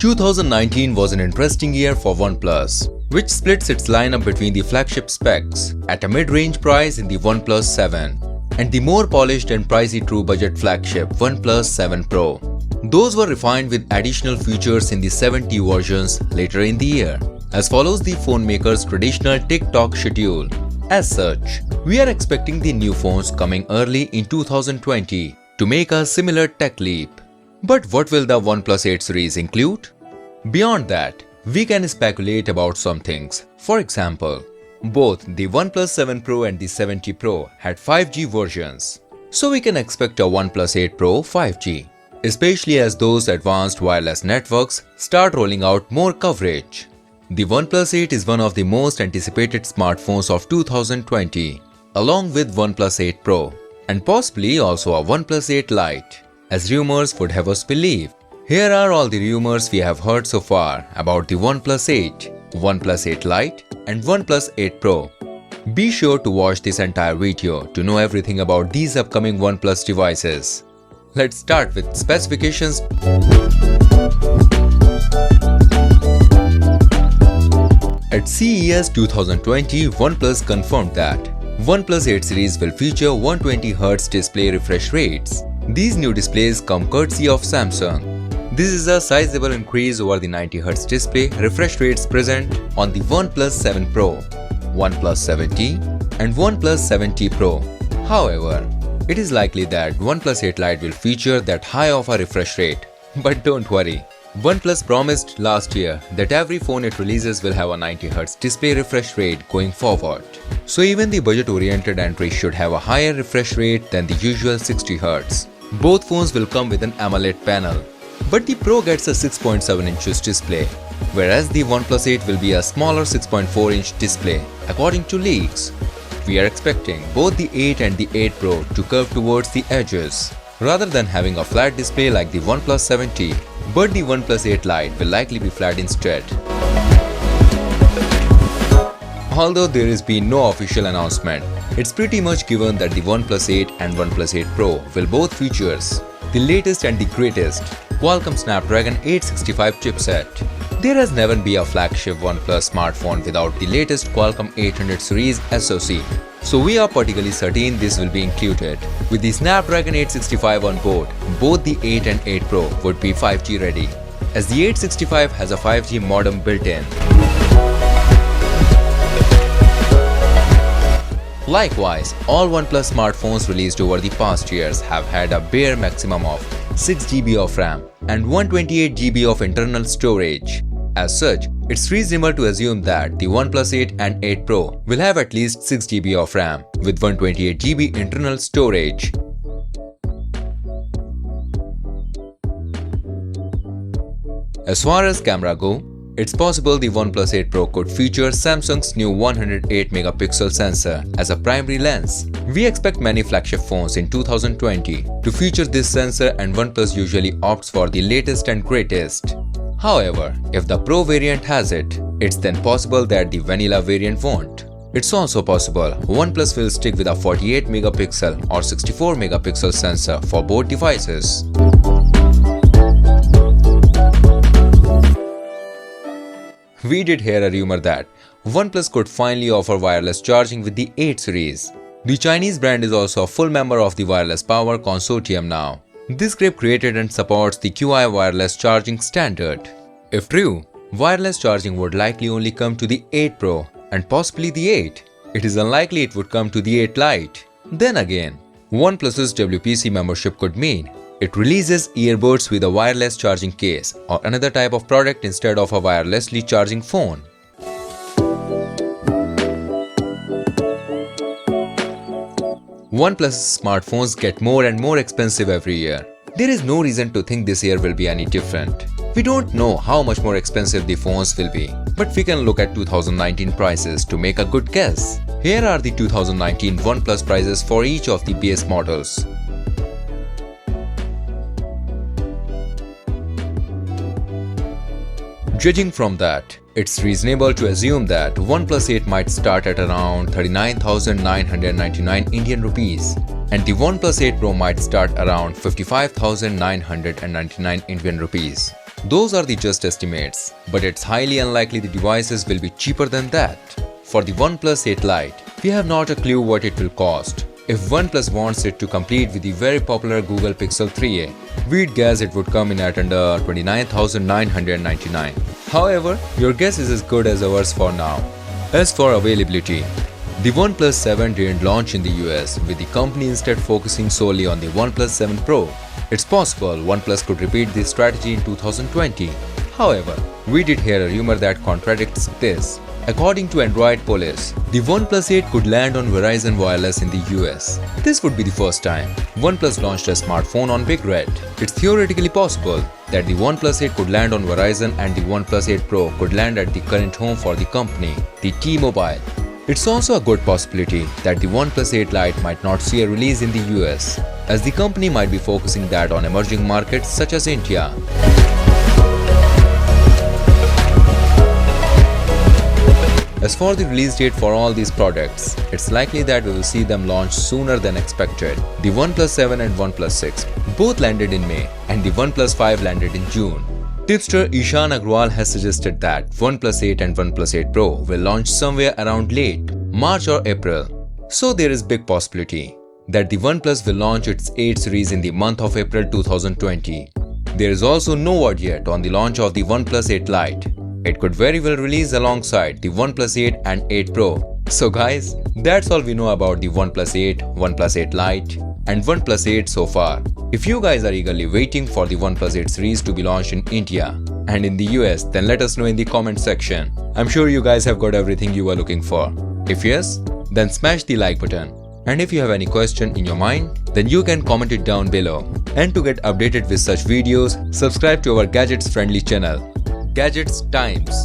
2019 was an interesting year for Oneplus, which splits its lineup between the flagship specs at a mid-range price in the Oneplus 7 and the more polished and pricey true budget flagship OnePlus 7 Pro. Those were refined with additional features in the 7T versions later in the year, as follows the phone maker's traditional tick-tock schedule. As such, we are expecting the new phones coming early in 2020 to make a similar tech leap. But what will the OnePlus 8 series include? Beyond that, we can speculate about some things. For example, both the OnePlus 7 Pro and the 7T Pro had 5G versions, so we can expect a OnePlus 8 Pro 5G, especially as those advanced wireless networks start rolling out more coverage. The OnePlus 8 is one of the most anticipated smartphones of 2020, along with OnePlus 8 Pro, and possibly also a OnePlus 8 Lite, as rumors would have us believe. Here are all the rumors we have heard so far about the OnePlus 8, OnePlus 8 Lite, and OnePlus 8 Pro. Be sure to watch this entire video to know everything about these upcoming OnePlus devices. Let's start with specifications. At CES 2020, OnePlus confirmed that OnePlus 8 series will feature 120Hz display refresh rates. These new displays come courtesy of Samsung. This is a sizable increase over the 90Hz display refresh rates present on the OnePlus 7 Pro, OnePlus 7T, and OnePlus 7T Pro. However, it is likely that OnePlus 8 Lite will feature that high of a refresh rate. But don't worry, OnePlus promised last year that every phone it releases will have a 90Hz display refresh rate going forward. So even the budget-oriented entry should have a higher refresh rate than the usual 60Hz. Both phones will come with an AMOLED panel, but the Pro gets a 6.7 inches display, whereas the OnePlus 8 will be a smaller 6.4-inch display, according to leaks. We are expecting both the 8 and the 8 Pro to curve towards the edges, rather than having a flat display like the OnePlus 7T, but the OnePlus 8 Lite will likely be flat instead. Although there has been no official announcement, it's pretty much given that the OnePlus 8 and OnePlus 8 Pro will both feature the latest and the greatest Qualcomm Snapdragon 865 chipset. There has never been a flagship OnePlus smartphone without the latest Qualcomm 800 series SoC, so we are particularly certain this will be included. With the Snapdragon 865 on board, both the 8 and 8 Pro would be 5G ready, as the 865 has a 5G modem built-in. Likewise, all OnePlus smartphones released over the past years have had a bare maximum of 6GB of RAM and 128GB of internal storage. As such, it's reasonable to assume that the OnePlus 8 and 8 Pro will have at least 6GB of RAM with 128GB internal storage. As far as camera go, it's possible the OnePlus 8 Pro could feature Samsung's new 108MP sensor as a primary lens. We expect many flagship phones in 2020 to feature this sensor, and OnePlus usually opts for the latest and greatest. However, if the Pro variant has it, it's then possible that the vanilla variant won't. It's also possible OnePlus will stick with a 48MP or 64MP sensor for both devices. We did hear a rumor that OnePlus could finally offer wireless charging with the 8 series. The Chinese brand is also a full member of the Wireless Power Consortium now. This group created and supports the QI wireless charging standard. If true, wireless charging would likely only come to the 8 Pro and possibly the 8. It is unlikely it would come to the 8 Lite. Then again, OnePlus's WPC membership could mean it releases earbuds with a wireless charging case or another type of product instead of a wirelessly charging phone. OnePlus smartphones get more and more expensive every year. There is no reason to think this year will be any different. We don't know how much more expensive the phones will be, but we can look at 2019 prices to make a good guess. Here are the 2019 OnePlus prices for each of the base models. Judging from that, it's reasonable to assume that OnePlus 8 might start at around 39,999 Indian rupees and the OnePlus 8 Pro might start around 55,999 Indian rupees. Those are the just estimates, but it's highly unlikely the devices will be cheaper than that. For the OnePlus 8 Lite, we have not a clue what it will cost. If OnePlus wants it to compete with the very popular Google Pixel 3a, we'd guess it would come in at under 29,999. However, your guess is as good as ours for now. As for availability, the OnePlus 7 didn't launch in the US, with the company instead focusing solely on the OnePlus 7 Pro. It's possible OnePlus could repeat this strategy in 2020. However, we did hear a rumor that contradicts this. According to Android Police, the OnePlus 8 could land on Verizon Wireless in the US. This would be the first time OnePlus launched a smartphone on Big Red. It's theoretically possible that the OnePlus 8 could land on Verizon and the OnePlus 8 Pro could land at the current home for the company, the T-Mobile. It's also a good possibility that the OnePlus 8 Lite might not see a release in the US, as the company might be focusing that on emerging markets such as India. As for the release date for all these products, it's likely that we will see them launch sooner than expected. The OnePlus 7 and OnePlus 6 both landed in May, and the OnePlus 5 landed in June. Tipster Ishan Agrawal has suggested that OnePlus 8 and OnePlus 8 Pro will launch somewhere around late March or April. So there is big possibility that the OnePlus will launch its 8 series in the month of April 2020. There is also no word yet on the launch of the OnePlus 8 Lite. It could very well release alongside the OnePlus 8 and 8 Pro. So guys, that's all we know about the OnePlus 8, OnePlus 8 Lite and OnePlus 8 so far. If you guys are eagerly waiting for the OnePlus 8 series to be launched in India and in the US, then let us know in the comment section. I'm sure you guys have got everything you were looking for. If yes, then smash the like button. And if you have any question in your mind, then you can comment it down below. And to get updated with such videos, subscribe to our gadgets friendly channel, Gadgets Times.